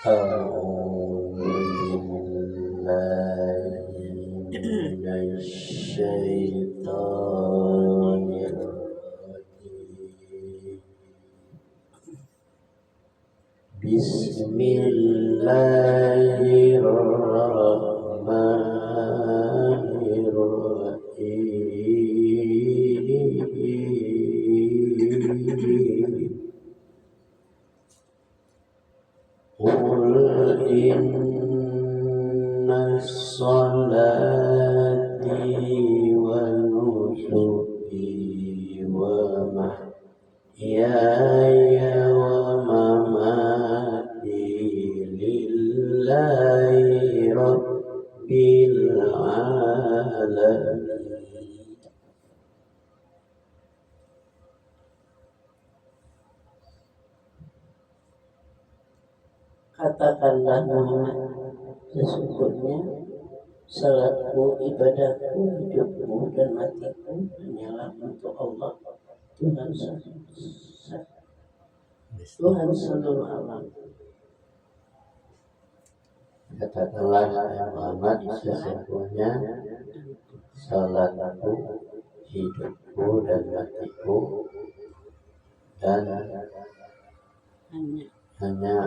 أعوذ بالله من الشيطان الرجيم بسم الله الرحمن الرحيم قل إن صلاتي ونسكي ومحياي ومماتي لله رب العالمين. Katakanlah Muhammad, sesungguhnya salatku, ibadahku, hidupku dan matiku hanyalah untuk Allah, Tuhan seluruh alam. Katakanlah Muhammad, sesungguhnya salatku, hidupku dan matiku dan hanya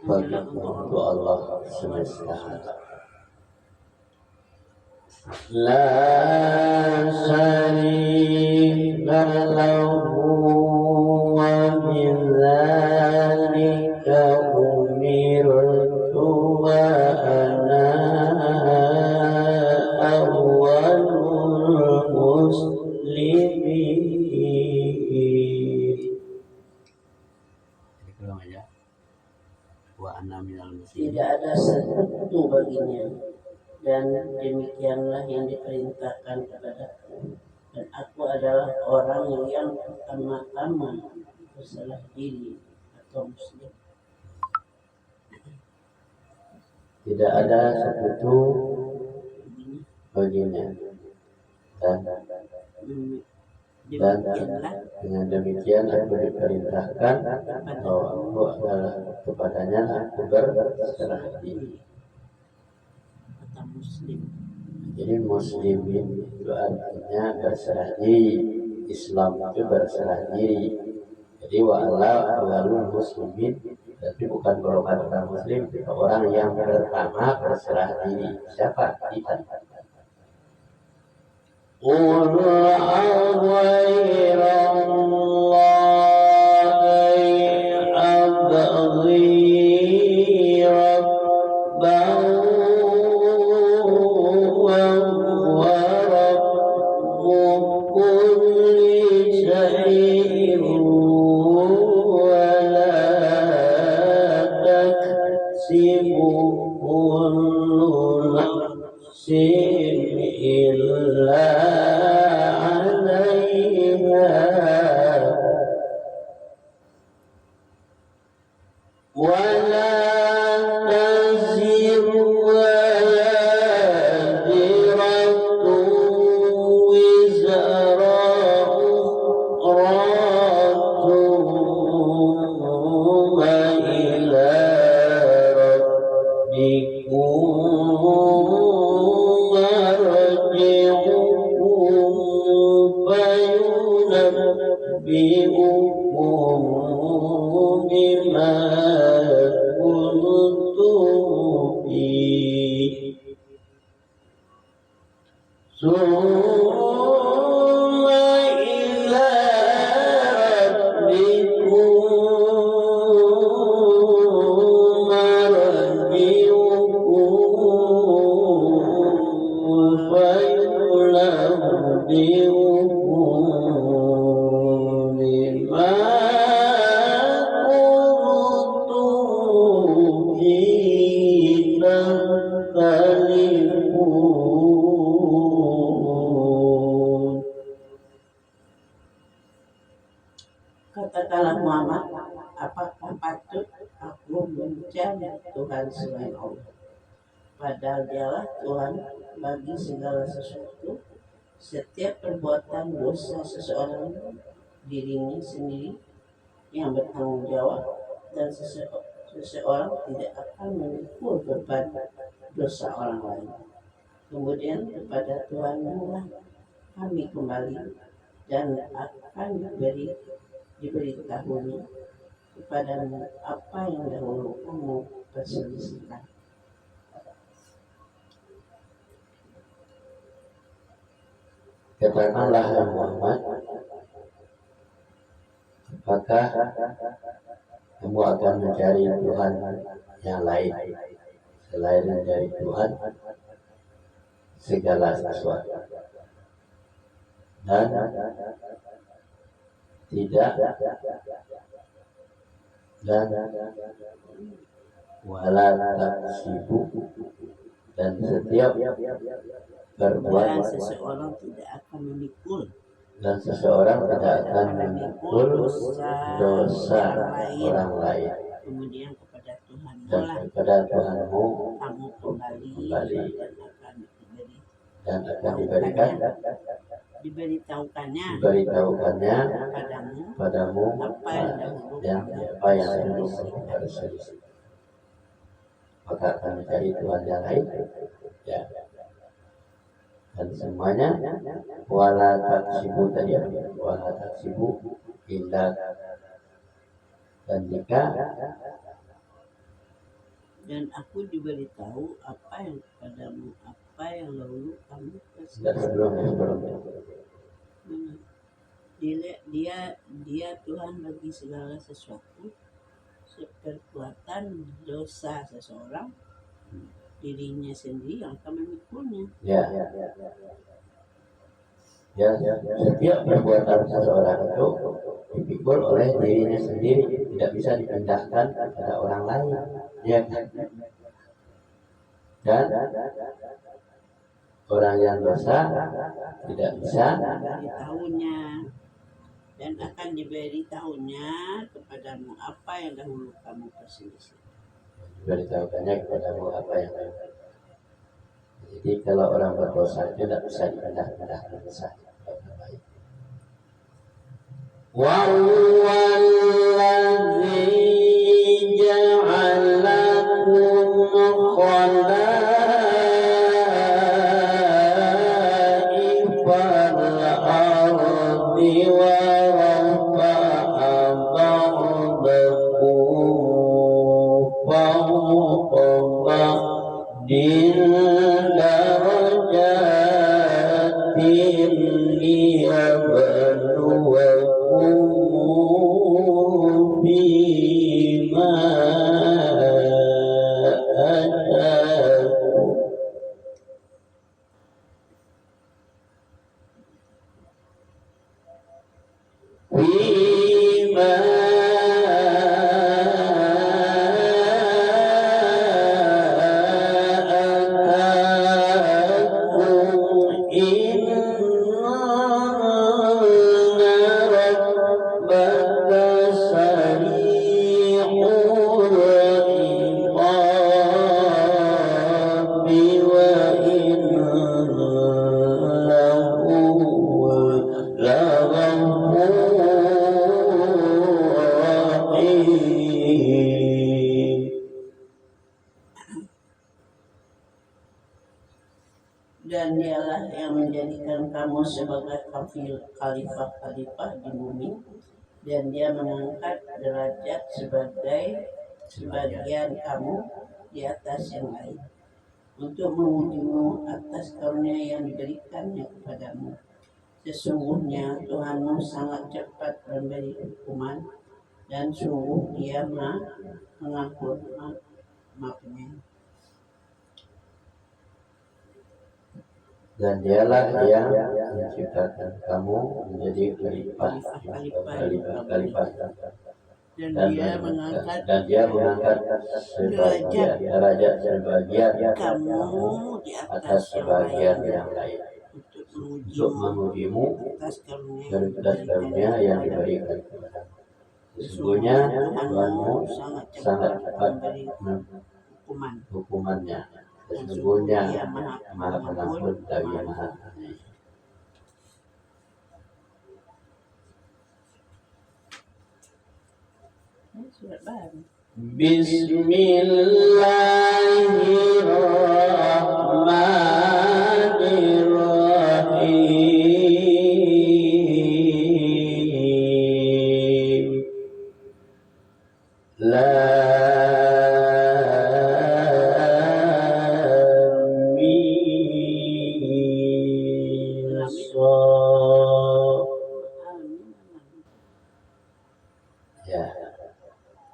bagi untuk Allah semesta alam. La syarika lahu wa bidzalika umirtu wa ana awwalul muslimin. Tidak ada sekutu baginya, dan demikianlah yang diperintahkan kepadaku, dan aku adalah orang yang pertama-tama berserah diri atau muslim. Tidak ada sekutu baginya, dan dengan demikian aku diperintahkan bahwa aku adalah kepadanya aku berserah diri. Jadi muslimin itu artinya berserah diri, Islam itu berserah diri. Jadi wa'ala awalul muslimin, tapi bukan golongan orang muslim, orang yang pertama berserah diri. Siapa? Kita. قل أغير الله أبغي ربا وهو رب كل شيء ولا تكسب كل نفس إلا ولا تزر وازرة وزر أخرى ثم إلى ربكم مرجعكم فينبئكم بما ثم إلى ربكم مرجعكم فينبئكم بما كنتم فيه تختلفون. Katakanlah Muhammad, apakah patut aku mencari Tuhan selain Allah? Padahal dialah Tuhan bagi segala sesuatu. Setiap perbuatan dosa seseorang dirinya sendiri yang bertanggung jawab, dan seseorang tidak akan memikul beban dosa orang lain. Kemudian kepada Tuhanmu lah kami kembali, dan akan diberitahunya kepadamu apa yang dahulu kamu perselisihkan. Katakanlah Muhammad, apakah kamu akan mencari Tuhan yang lain selain dari Tuhan segala sesuatu, dan tidak dan wala taksibu, dan setiap perbuatan Dan seseorang tidak akan memikul dosa orang lain. Kemudian kepada Tuhanmu Dan lah kepada Tuhanmu kamu kembali, dan akan diberitahukannya padamu apa yang dahulu kamu perselisih. Maka akan mencari Tuhan yang lain, ya. Dan semuanya wala taksibu tadi, wala taksibu illa, dan jika dan aku diberitahu apa yang kepadamu, apa yang dahulu kamu dan perselisih. sebelumnya. Dia Tuhan bagi segala sesuatu. Perbuatan dosa seseorang, dirinya sendiri yang akan memikulnya. Ya, setiap perbuatan seseorang itu dipikul oleh dirinya sendiri, tidak bisa dipindahkan kepada orang lain, ya kan? Dan orang yang dosa tidak bisa diberitahunya, dan akan diberitahunya kepadamu apa yang dahulu kamu perselisih. Diberitahukannya kepadamu apa yang dahulu. Jadi kalau orang berdosa itu tidak bisa dipindah-pindahkan dosa. Wallazi ja'alakum khalaifal ardi wa rafa'a ba'dakum fawqa ba'din darajatin liyabluwakum bima atakum. Bima Dan dialah yang menjadikan kamu sebagai khalifah-khalifah di bumi, dan dia mengangkat derajat sebagian kamu di atas yang lain, untuk mengujimu atas karunia yang diberikannya kepadamu. Sesungguhnya Tuhanmu sangat cepat memberi hukuman, dan sungguh Dia mengampun maafnya. Dan dialah yang menciptakan kamu menjadi khalifah, dan dia mengangkat sebagian derajat sebagian kamu di atas sebagian yang lain, untuk mengujimu dari karunia yang diberikan kepadamu. Sesungguhnya Tuhanmu sangat cepat hukumannya. Sesungguhnya Maha Pengampun lagi Maha. Surat baru. Bismillahirrahmanirrahim. Lam mim sad. Ya,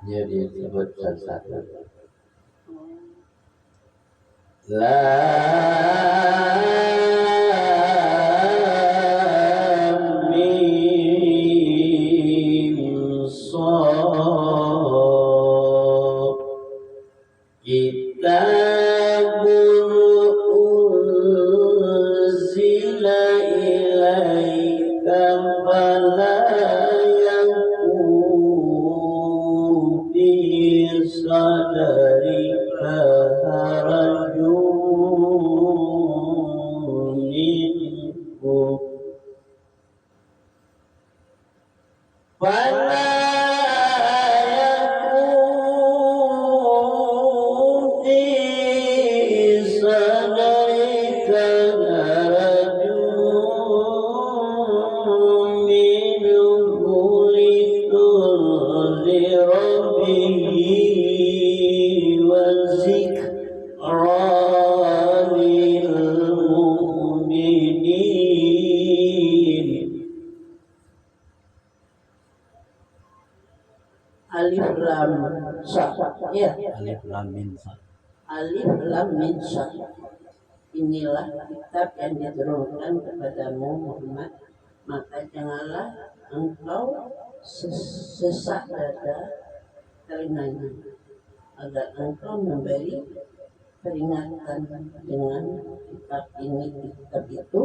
dia disebut satu-satu. Lam mim sad. Kitabun unzila ilaika fala yakun fi sadrika harajun minhu fala yakun fi sadrika harajun minhu litunzira bihi wa zikra lil mu'minin. Alif lam sa. Ya, Alif lam mim sad. alif lam mim sa. Inilah kitab yang diturunkan kepadamu Muhammad, maka janganlah engkau sesak dada karenanya, agar engkau memberi peringatan dengan kitab ini, kitab itu,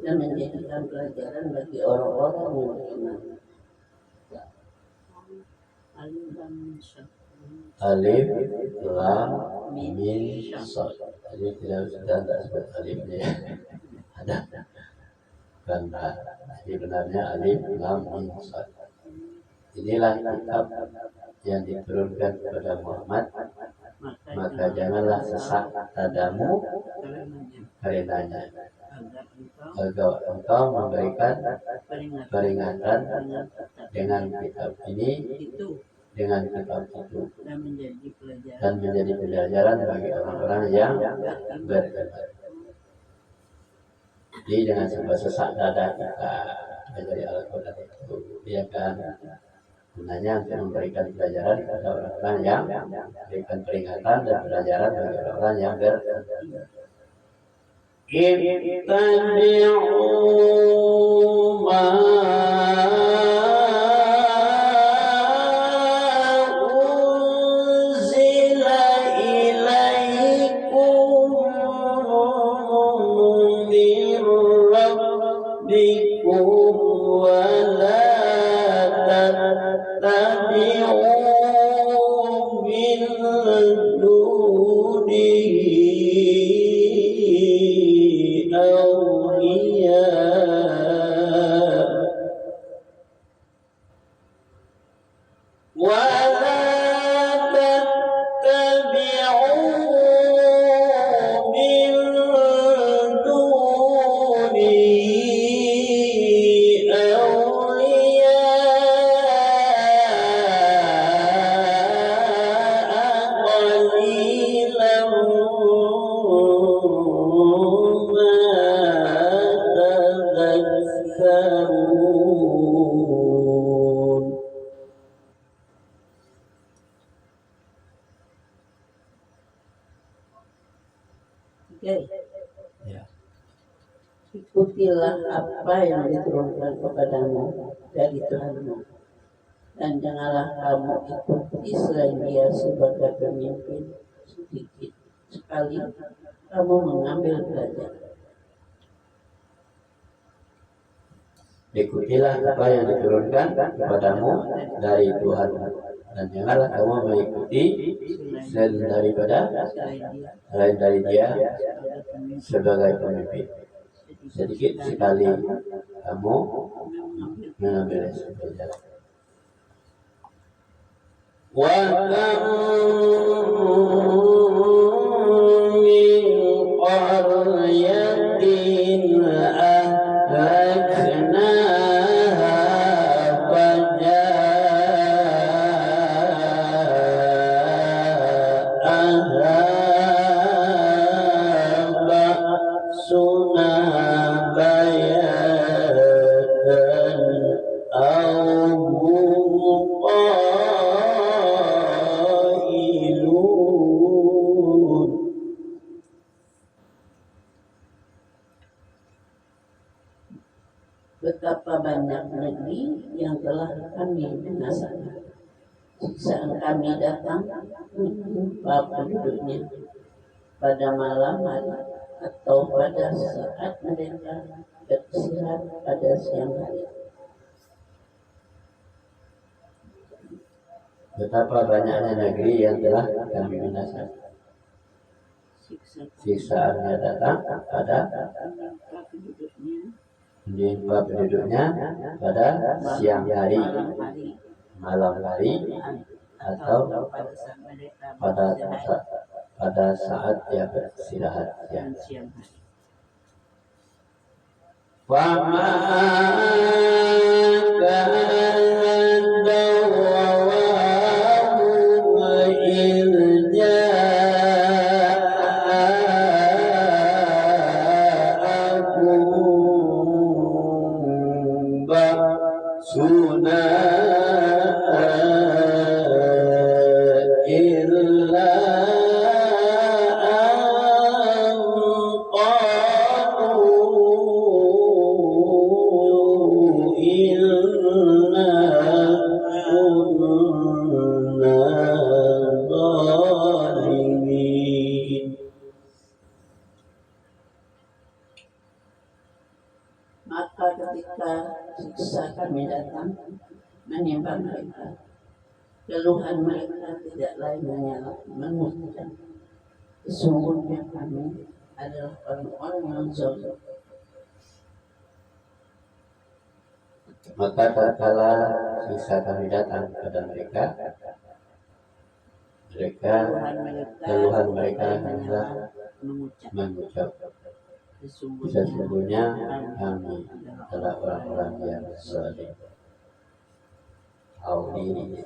dan menjadikan pelajaran bagi orang-orang yang beriman. Alif lam mim sad. Jadi tidak sebut alifnya. Ada karena jadi benarnya alif lam mim sad. Inilah kitab yang diturunkan kepada Muhammad, maka janganlah sesak dadamu karenanya, agar engkau memberikan peringatan dengan kitab ini, dengan kitab itu, dan menjadi pelajaran bagi orang-orang yang beriman. Jadi jangan sampai sesak dada kita dari Al-Quran itu, dia kan gunanya untuk memberikan pelajaran kepada orang-orang yang memberikan peringatan dan pelajaran bagi orang-orang yang beriman. Ittabi'u ma unzila ilaikum min rabbikum wa la tattabi'u min dunihi awliya wa la tattabi'u min dunihi awliya qalilan ma tadhakkarun. Oke, Ya. ikutilah apa yang diturunkan kepadamu dari Tuhanmu, dan janganlah kamu ikuti selain Dia sebagai pemimpin. Sedikit sekali kamu mengambil pelajaran. Ikutilah apa yang diturunkan kepadamu dari Tuhan, dan janganlah kamu mengikuti selain dari Dia sebagai pemimpin. Sedikit sekali kamu mengambil pelajaran. Betapa banyak negeri yang telah kami binasakan. Siksaan kami datang menimpa penduduknya pada malam hari atau pada saat mereka beristirahat pada siang hari. Betapa banyaknya negeri yang telah kami binasakan. Siksaannya datang pada menimpa penduduknya pada siang hari, malam hari, atau pada saat dia beristirahat siang hari. Fama Maka ketika siksa kami datang menimpa mereka, keluhan mereka tidak lain hanyalah mengucapkan, sesungguhnya kami adalah orang-orang yang zalim. Maka tatkala siksa kami datang kepada mereka, keluhan mereka hanyalah mengucap, sesungguhnya kami adalah orang-orang yang zalim. Audini.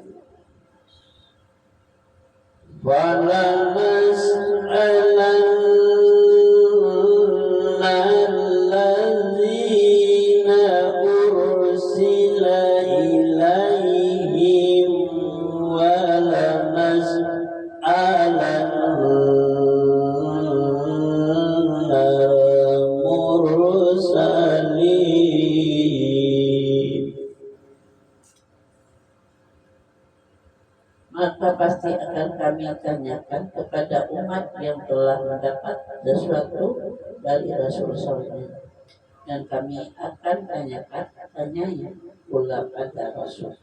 Maka pasti akan kami tanyakan kepada umat yang telah mendapat sesuatu dari Rasul-Rasulnya, dan kami akan tanyanya pula pada Rasul.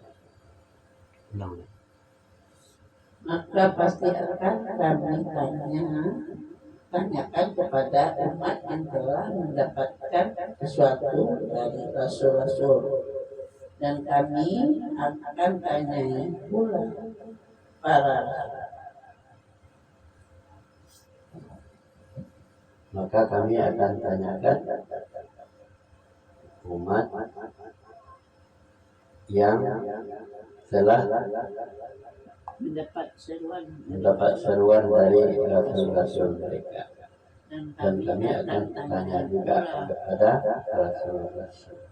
Maka pasti akan kami tanyakan kepada umat yang telah mendapatkan sesuatu dari Rasul-Rasul, dan kami akan tanyanya pula para. Maka kami akan tanyakan umat yang telah mendapat seruan dari Rasul-Rasul mereka, dan kami akan tanya juga kepada Rasul-Rasul.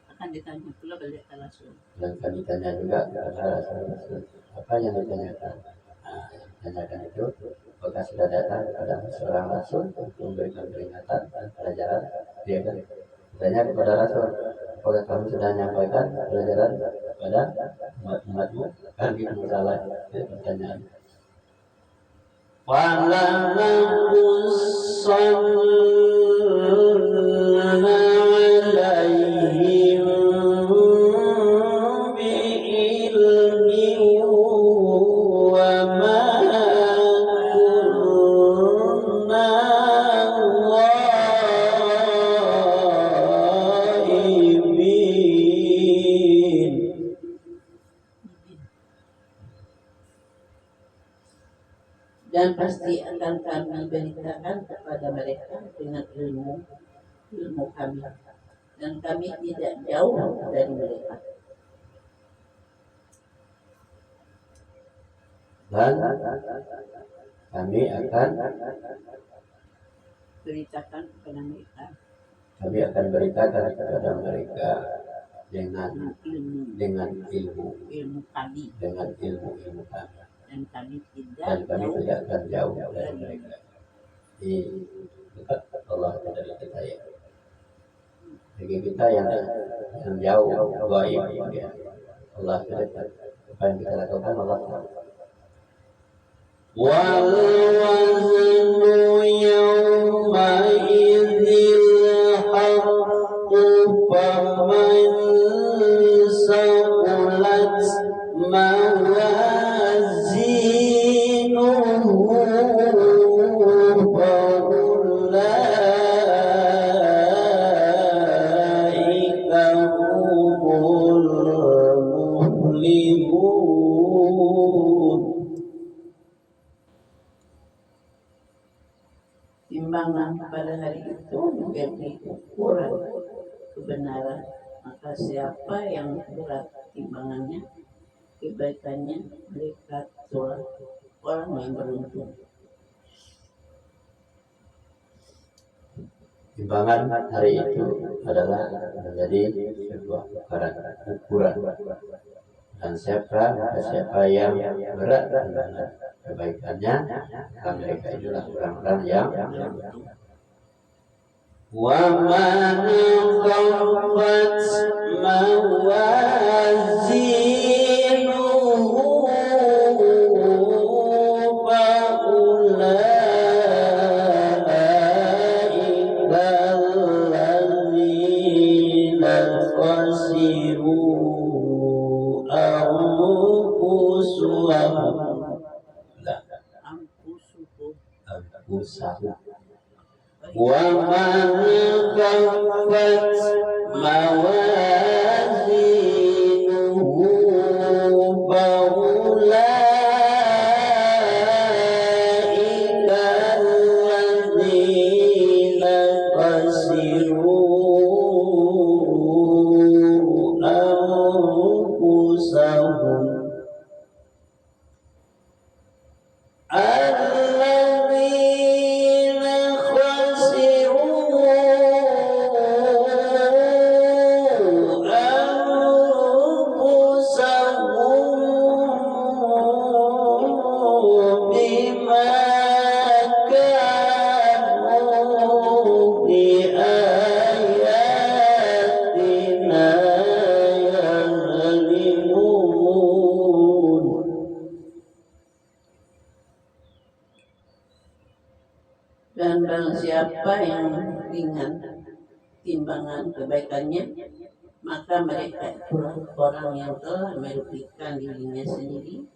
Akan ditanya pula balik ke Rasul. Dan kami tanya juga kepada Rasul-Rasul. Apa yang ditanyakan? Tanyakan itu, apakah sudah datang kepada seorang Rasul untuk memberikan peringatan dan pelajaran? Dia kan tanya kepada Rasul, apakah kamu sudah menyampaikan pelajaran kepada umat-umatmu? Kan itu salah pertanyaan. dan pasti akan kami beritakan kepada mereka dengan ilmu kami, dan kami tidak jauh dari mereka. Dan kami akan beritakan kepada mereka kepada mereka dengan ilmu kami, dan kami tidak akan jauh dari mereka. Di dekat Allah dari kita ya. Bagi kita yang jauh gaib ya. Allah dekat. Apa yang kita lakukan Allah tahu. Wal waznu yawma idzil haqqu faman saqulat mawazinuhu faulaika humul muflihun. Timbangan pada hari itu menjadi ukuran kebenaran, maka siapa yang berat timbangannya, kebaikannya, mereka itulah orang yang beruntung. Timbangan hari itu adalah menjadi sebuah ukuran, dan siapa yang berat timbangan kebaikannya, maka mereka itulah orang-orang yang wa man khaffat mawazinuhu fa ulaika allazina khasiru anfusahum wa man khaffat mawazinuhu fa ulaika allazina khasiru anfusahum Dan barang siapa yang ringan timbangan kebaikannya, maka mereka itulah orang yang telah merugikan dirinya sendiri,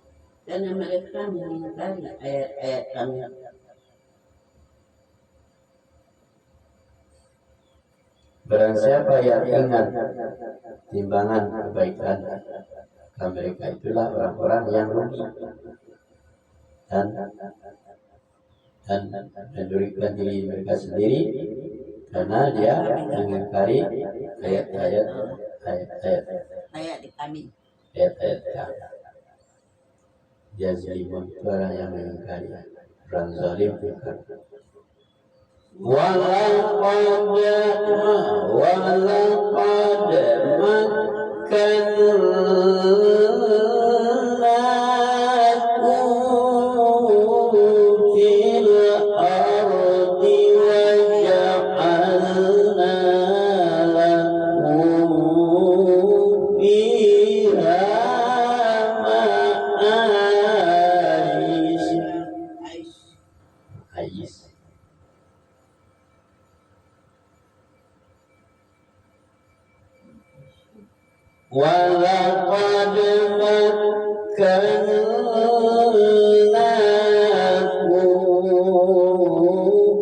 karena mereka mengingkari ayat-ayat kami. Barang siapa yang ingat timbangan kebaikan, maka mereka itulah orang-orang yang rugi dan merugikan diri mereka sendiri, karena dia mengingkari ayat-ayat kami. Dia zalimun, orang yang mengingkari, orang zalim. Walaqad makkannakum fil ardi wa ja'alna lakum fiha ma'aish. Walaqad makkannakum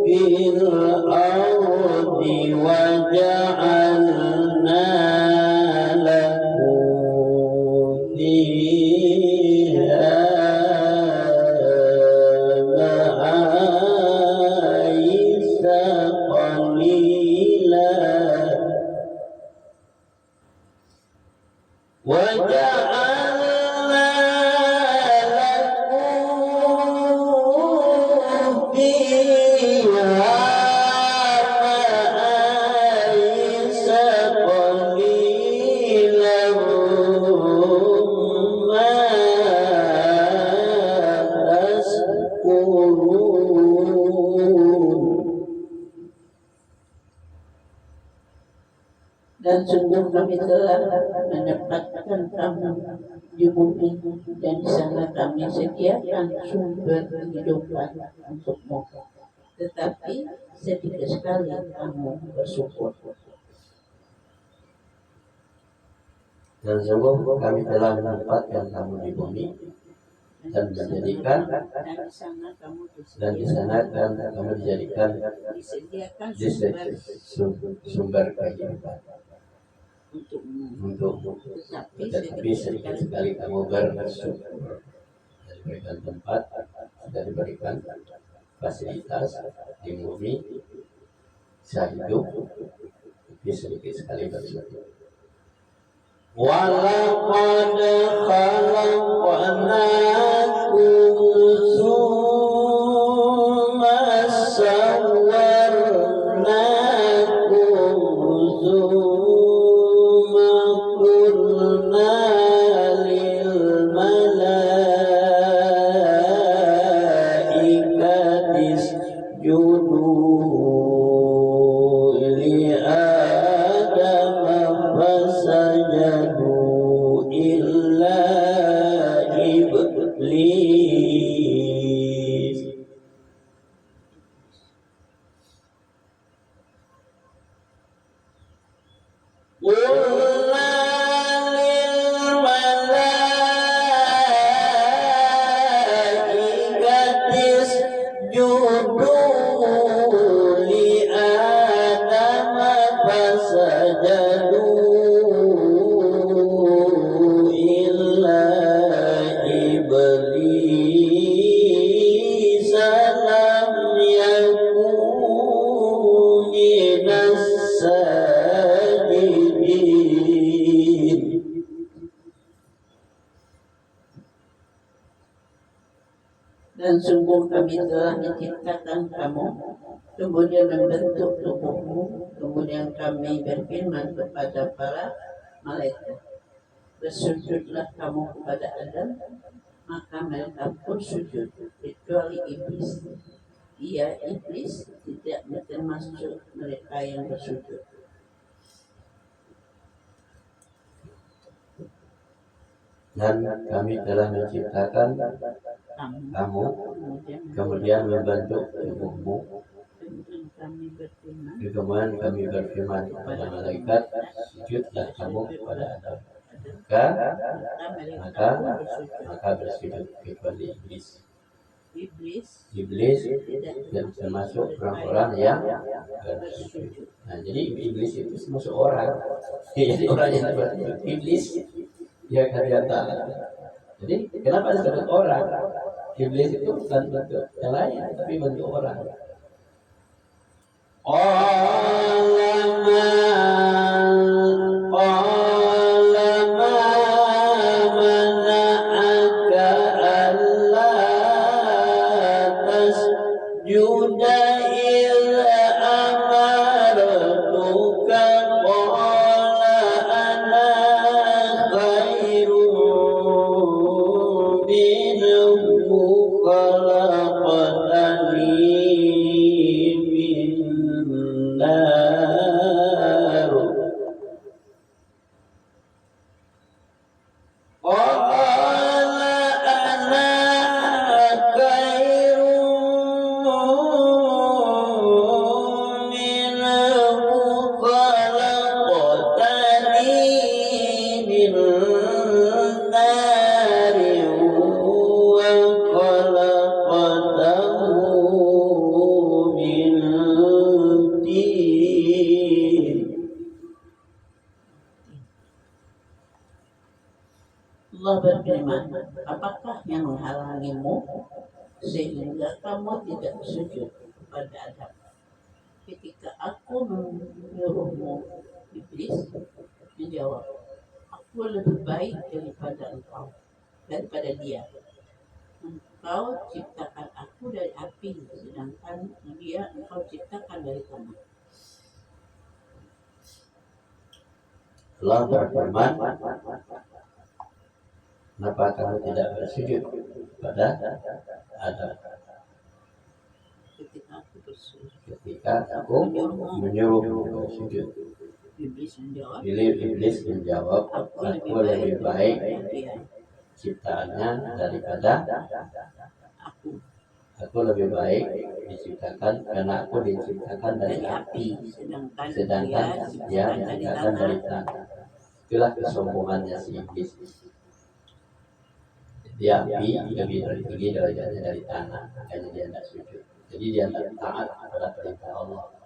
fil ardi wa ja'alna lakum fiha وجعلنا لكم فيها معايش قليلا ما تشكرون. Dan sungguh kami telah menempatkan kamu di bumi, dan di sana kami sediakan sumber kehidupan untukmu. Tetapi sedikit sekali kamu bersyukur. Dan sungguh kami telah menempatkan kamu di bumi dan menjadikan dan di sana kamu dijadikan disediakan sumber kehidupan untukmu. Tetapi sedikit sekali kamu bersyukur. Diberikan tempat, sudah diberikan fasilitas di bumi, bisa hidup, tapi sedikit sekali bersyukur. وَلَقَدْ خَلَقْنَاكُمْ ثُمَّ صَوَّرْنَاكُمْ ثُمَّ قُلْنَا لِلْمَلَائِكَةِ اسْجُدُوا لِآدَمَ فسجدوا إلا إبليس قلنا للملائكة اسجدوا لآدم فسجدوا إلا إبليس لم يكن من الساجدين. Dan sungguh kami telah menciptakan kamu, kemudian membentuk tubuhmu, kemudian kami berfirman kepada para malaikat, bersujudlah kamu kepada Adam, maka mereka pun sujud kecuali iblis. Iblis tidak termasuk mereka yang bersujud. Dan kami telah menciptakan kamu, kemudian membentuk tubuhmu, kemudian kami berfirman kepada malaikat, sujudlah kamu kepada Adam. Maka bersujud kepada iblis. Iblis dan termasuk orang-orang yang bersujud. Nah, jadi iblis itu termasuk orang. Jadi orang yang bersujud iblis dia karya Ta'ala. Jadi kenapa disebut orang? Iblis itu bukan bentuk yang lain, tapi bentuk orang. Allah berfirman, apakah yang menghalangimu sehingga kamu tidak sujud kepada Adam ketika aku menyuruhmu? Iblis menjawab, aku aku lebih baik daripada dia. Engkau ciptakan aku dari api, sedangkan dia engkau ciptakan dari tanah. Allah berfirman, kenapa kamu tidak bersujud pada Adam ketika aku menyuruh bersujud? Iblis menjawab, aku lebih baik ciptaannya daripada aku lebih baik diciptakan karena aku diciptakan dari api, sedangkan dia diciptakan dari tanah. Itulah kesombongannya si iblis. Dia api lebih tinggi derajatnya dari tanah, makanya dia tidak sujud. Jadi dia tidak taat kepada perintah Allah.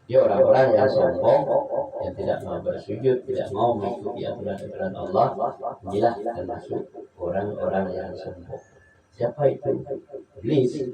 Dia orang-orang yang sombong, yang tidak mau bersujud, tidak mau mengikuti aturan-aturan Allah. Inilah termasuk orang-orang yang sombong. Siapa itu? Iblis.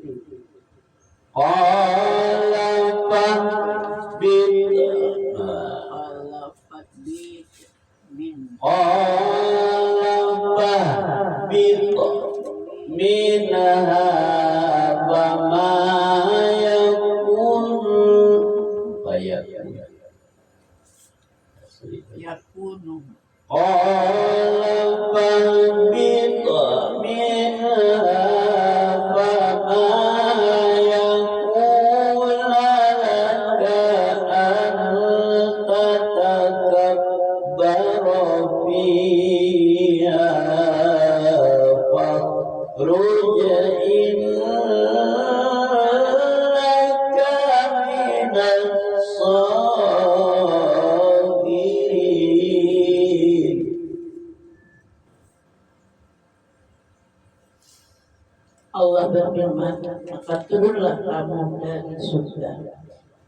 Allah berfirman, maka turunlah kamu dari surga,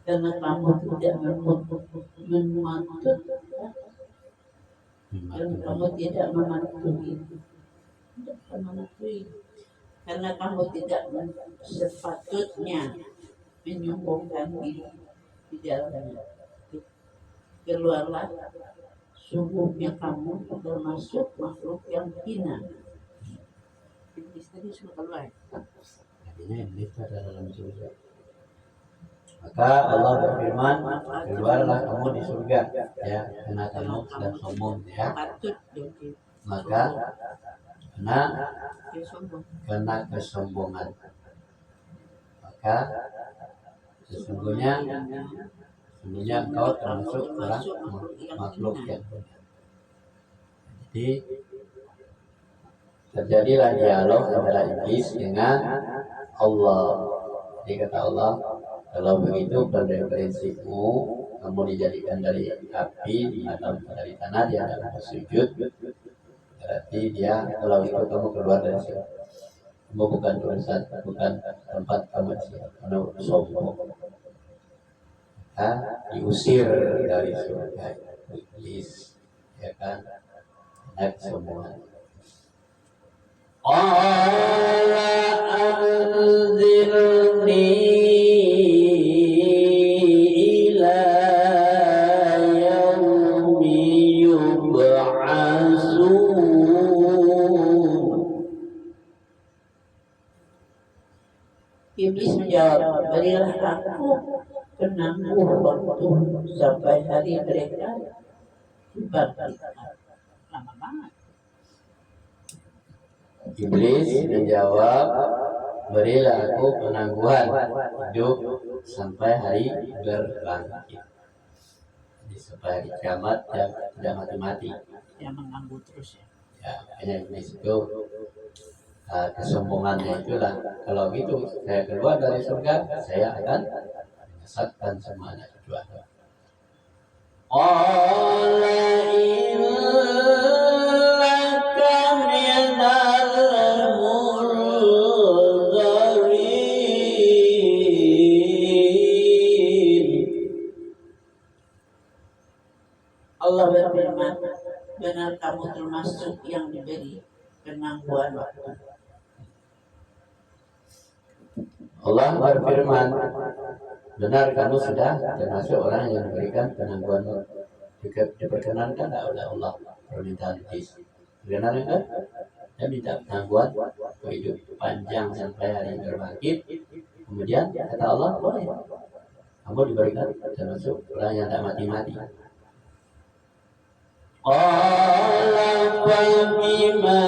karena kamu tidak mematuhi, karena kamu tidak sepatutnya menyombongkan diri di dalamnya. Keluarlah, sungguhnya kamu termasuk makhluk yang hina. Iblis tadi sudah keluar. Artinya iblis ada dalam surga. Maka Allah berfirman, keluarlah kamu di surga, ya, karena kamu sedang sombong, ya. Maka karena kesombongan, maka sesungguhnya engkau termasuk orang makhluk yang benar. Jadi terjadilah dialog antara iblis dengan Allah. Jadi kata Allah, kalau begitu pada prinsipmu kamu dijadikan dari api atau dari tanah, dia akan bersujud. Berarti dia, kalau itu kamu keluar dari sini, kamu bukan urusan, bukan tempat kamu di sini, kamu sombong. Diusir dari surga iblis, ya kan? Naik semua. Qala anzirni ila yaumi yub'atsun. Iblis menjawab, berilah aku penangguh waktu sampai hari mereka dibangkitkan. Lama banget. Iblis menjawab, berilah aku penangguhan hidup sampai hari berbangkit. Jadi sampai hari kiamat yang tidak mati-mati. Yang mengganggu terus, ya. Ya, hanya iblis itu kesombongannya itulah. Kalau gitu saya keluar dari surga, saya akan menyesatkan semua anak kecuali. Qala innaka minal munzarin. Allah berfirman, benar kamu termasuk yang diberi penangguhan waktu. Allah berfirman, benar kamu sudah termasuk orang yang diberikan penangguhan waktu. Diperkenankan oleh Allah permintaan iblis. Benar kan? Dia minta penangguhan hidup panjang sampai hari berbangkit. Kemudian kata Allah, boleh, kamu diberikan termasuk orang yang tak mati-mati. Qala fabima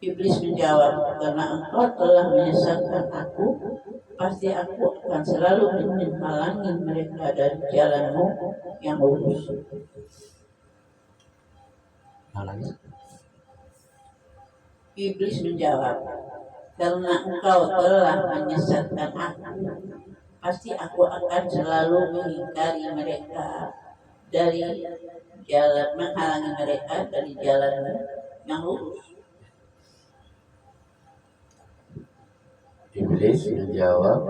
Iblis menjawab, karena engkau telah menyesatkan aku, pasti aku akan selalu menghalangi mereka dari jalanmu yang lurus. Iblis menjawab, karena engkau telah menyesatkan aku, pasti aku akan selalu mengingkari mereka dari jalan, menghalangi mereka dari jalanmu yang lurus. Iblis menjawab,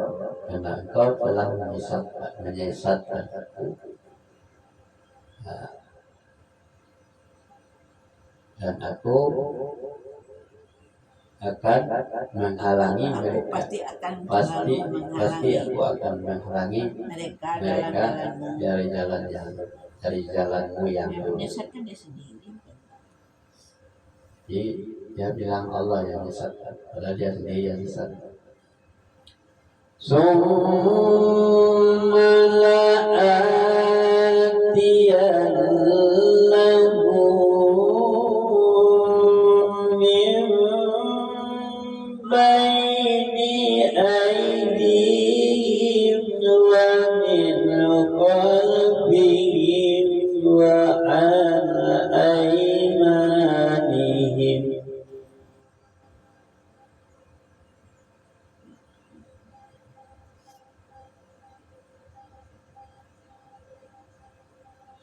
karena engkau telah menyesatkan aku, dan aku akan menghalangi mereka. Pasti aku akan menghalangi mereka dari jalanmu yang lurus. Jadi dia bilang Allah yang menyesatkan, padahal dia sendiri yang sesat. Summa la'atiyannahum min baini aydihim wa min khalfihim wa an aymanihim.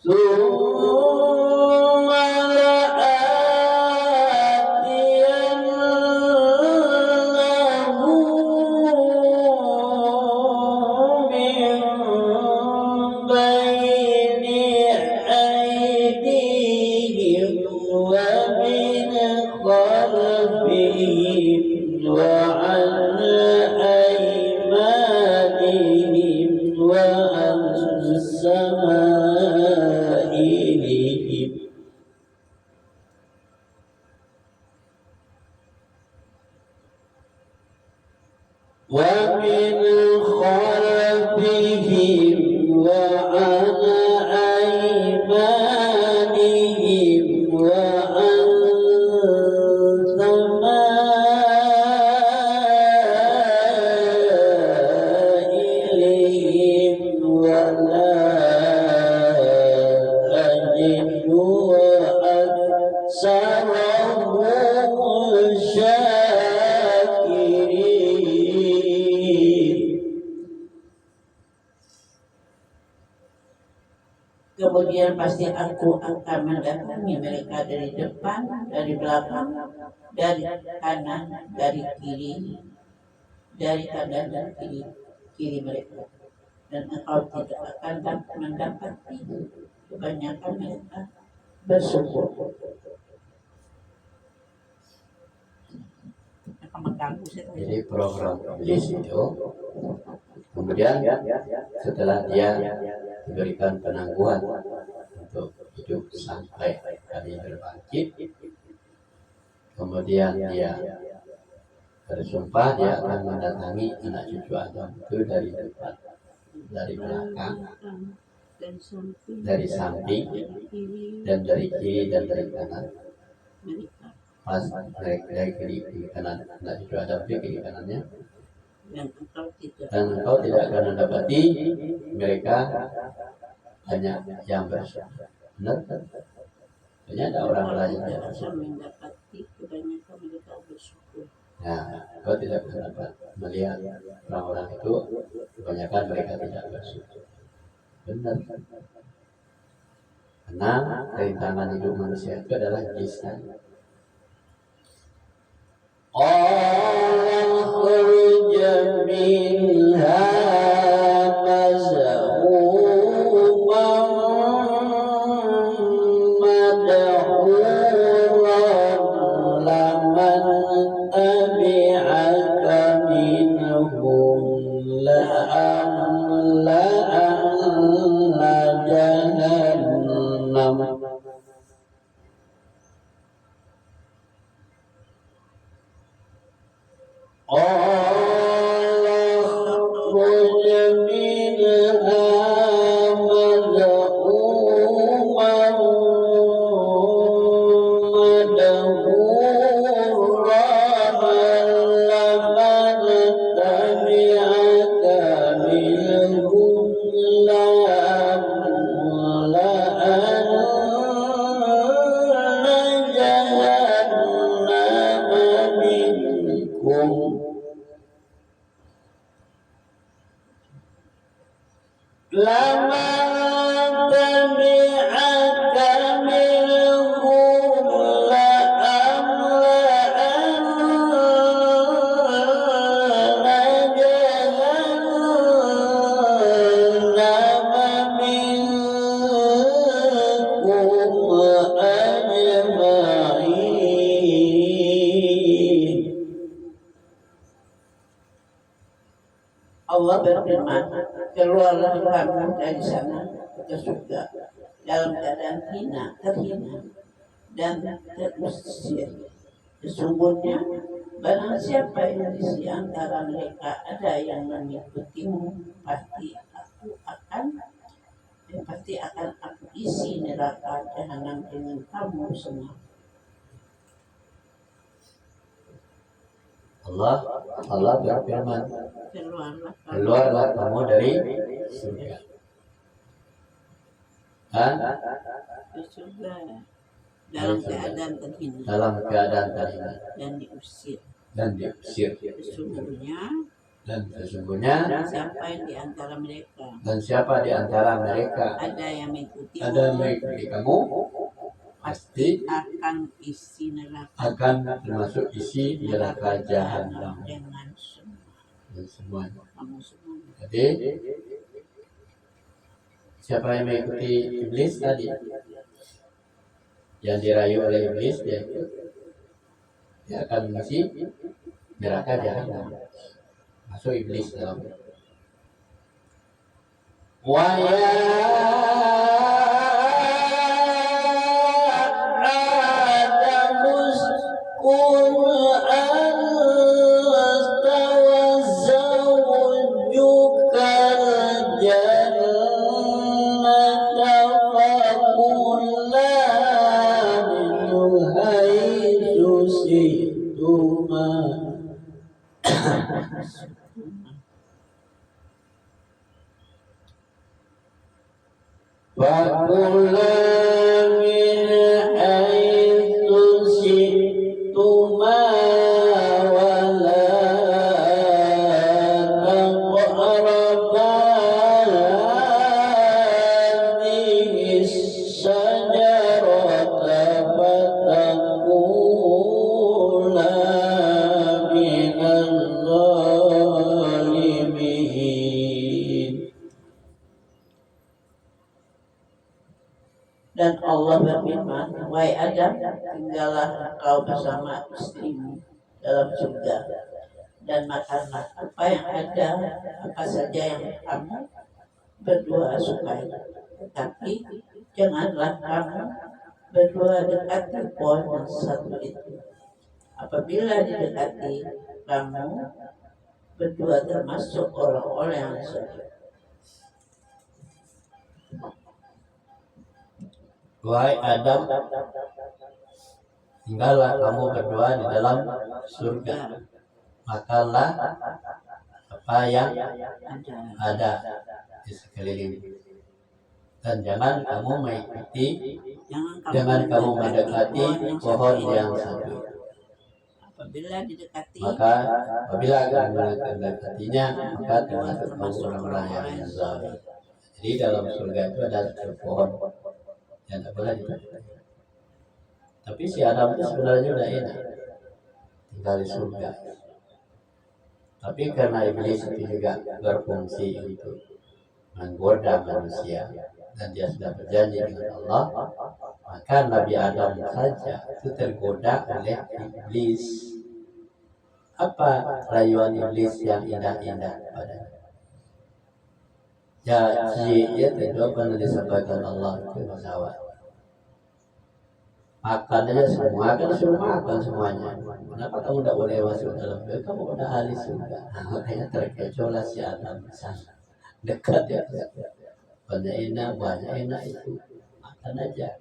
ثم لآتينهم من بين أيديهم ومن خلفهم وعن أيمانهم وعن شمائلهم ومن خلفهم وعن أيمانهم وعن شمائلهم ولا تجد أكثرهم شاكرين. Kemudian pasti aku akan mendatangi mereka dari depan, dari belakang, dari kanan, dari kiri, dari kanan dan kiri mereka. Dan engkau tidak akan mendapati kebanyakan mereka bersyukur. Jadi program iblis itu, kemudian setelah dia diberikan penangguhan untuk hidup sampai hari berbangkit, kemudian dia bersumpah dia akan mendatangi anak cucu Adam itu dari depan, dari belakang, dari samping, dan dari kiri dan dari kanan. Pas dari kiri kanan anak cucu Adam itu kiri kanannya, dan engkau tidak akan mendapati mereka hanya yang bersyukur. Benar kan? Hanya ada orang lain yang mendapati kebanyakan mereka bersyukur. Nah, kau tidak dapat melihat orang-orang itu kebanyakan mereka tidak bersyukur. Benar kan? Karena rintangan hidup manusia itu adalah lisan. منها مذءوما مدحورا لمن تبعك منهم لأملأن جهنم قال اخرج منها مذءوما مدحورا لمن تبعك منهم لأملأن جهنم منكم لمن تبعك منهم لأملأن جهنم منكم أجمعين. Allah berfirman, keluarlah kamu dari sana ke surga dalam keadaan terhina dan terusir. Sesungguhnya barang siapa yang di antara mereka ada yang mengikutimu, pasti akan aku isi neraka jahanam dengan kamu semua. Allah berfirman, Keluarlah kamu dari surga ke surga dalam keadaan terhina dan diusir. Sesungguhnya dan siapa di antara mereka ada yang mengikuti kamu pasti akan isi neraka akan termasuk isi neraka jahanam dengan semuanya. kamu semua. Jadi siapa yang mengikuti iblis tadi, yang dirayu oleh iblis, dia akan mengisi neraka jahanam, masuk iblis dalam. Wa ya فَكُلَا مِنْ حَيْثُ شِئْتُمَا وَلَا تَقْرَبَا هَٰذِهِ الشَّجَرَةَ فَتَكُونَا مِنَ الظَّالِمِينَ. Dan Allah berfirman, wahai Adam, tinggallah engkau bersama istrimu dalam surga dan makanlah apa saja yang kamu berdua sukai. Tetapi janganlah kamu berdua dekati pohon yang satu itu. Apabila didekati, kamu berdua termasuk orang-orang yang zalim. Wahai Adam, tinggallah kamu berdua di dalam surga, makanlah apa yang ada di sekeliling, dan jangan kamu mendekati pohon yang satu. Maka apabila kamu mendekatinya, maka termasuk orang-orang yang zalim. Jadi dalam surga itu ada satu pohon yang tak boleh didekati. Tapi si Adam itu sebenarnya udah enak tinggal di surga. Tapi karena iblis itu juga berfungsi untuk menggoda manusia dan dia sudah berjanji dengan Allah, maka Nabi Adam saja itu tergoda oleh iblis. Apa rayuan iblis yang indah-indah padanya? Ya, ya tentu pernah disampaikan Allah itu pesawat. Makan aja semua, kan disuruh makan semuanya. Kenapa kamu tidak boleh masuk dalam bel? Kamu udah ahli surga. Makanya terkecoh si Adam di sana. Dekat ya. Banyak enak itu. Makan aja.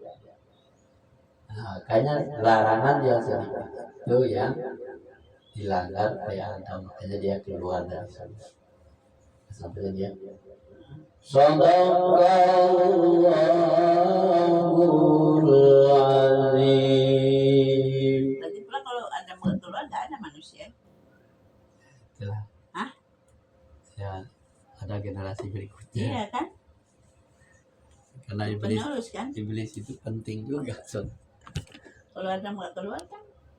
Nah, makanya larangan yang sedikit itu yang dilanggar oleh Adam. Makanya dia keluar dari sana. Sampai dia Sadaqallahul azim. Berarti pula kalau ada mau keluar nggak ada manusia. Itulah. Hah? Ya, ada generasi berikutnya. Iya kan? Karena Penerus kan? iblis itu penting juga, Son. Kalau ada mau keluar kan